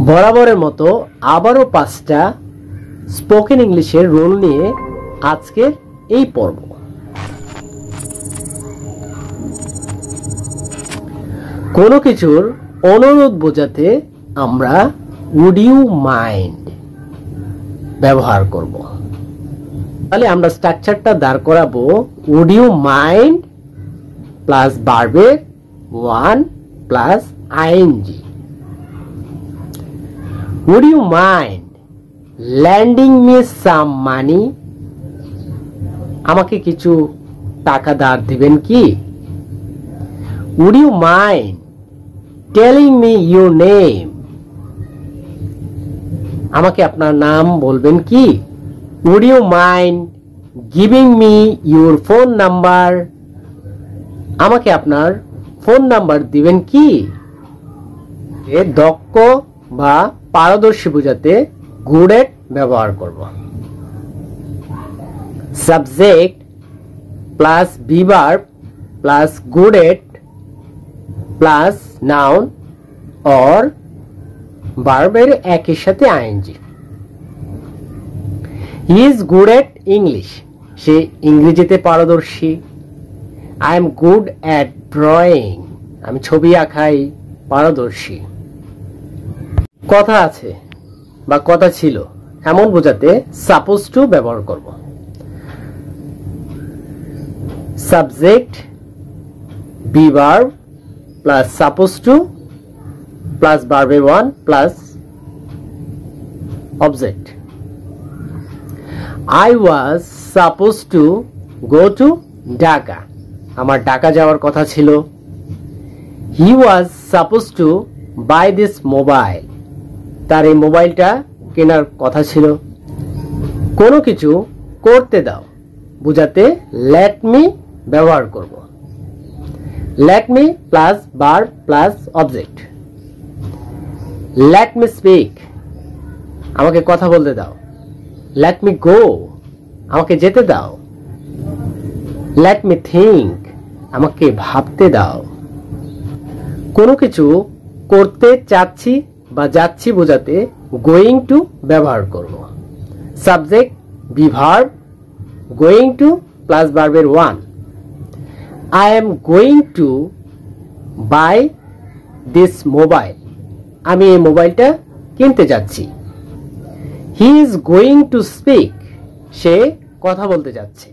বরাবরের মতো আবারও 5টা স্পোকেন ইংলিশের রুল নিয়ে আজকের এই পর্ব। কোনো কিছুর অনুরোধ বোঝাতে আমরা উড ইউ মাইন্ড ব্যবহার করব। তাহলে আমরা স্ট্রাকচারটা দাঁড় করাবো উড ইউ মাইন্ড প্লাস ভার্বের one plus ING. Would you mind lending me some money? আমাকে কিছু টাকা ধার দিবেন কি? Would you mind telling me your name? আমাকে আপনার নাম বলবেন কি? Would you mind giving me your phone number? আমাকে আপনার ফোন নাম্বার দিবেন কি? দক্ষ বা পারদর্শী বোঝাতে গুড এট ব্যবহার করব। Subject plus be verb plus good at plus noun or ভার্বের একই সাথে ING. He is good at English, সে ইংরেজিতে পারদর্শী। I am good at drawing, আমি ছবি আঁকাই পারদর্শী। কথা আছে বা কথা ছিল এমন বোঝাতে সাপোজ টু ব্যবহার করব। Subject be verb plus suppose to plus ভার্বের one plus object. I was suppose to go to Dhaka, আমার ঢাকা যাওয়ার কথা ছিল। He was suppose to buy this mobile, তার এই মোবাইলটা কেনার কথা ছিল। কোনো কিছু করতে দাও বুঝাতে লেট মি ব্যবহার করব। Let me plus verb plus object. Let me speak, আমাকে কথা বলতে দাও। লেট মি গো, আমাকে যেতে দাও। লেট মি থিঙ্ক, আমাকে ভাবতে দাও। কোনো কিছু করতে চাচ্ছি বা যাচ্ছি বোঝাতে গোয়িং টু ব্যবহার করব। Subject be verb going to plus ভার্বের one. I am going to buy this mobile, আমি এই মোবাইলটা কিনতে যাচ্ছি। He is going to speak, সে কথা বলতে যাচ্ছে।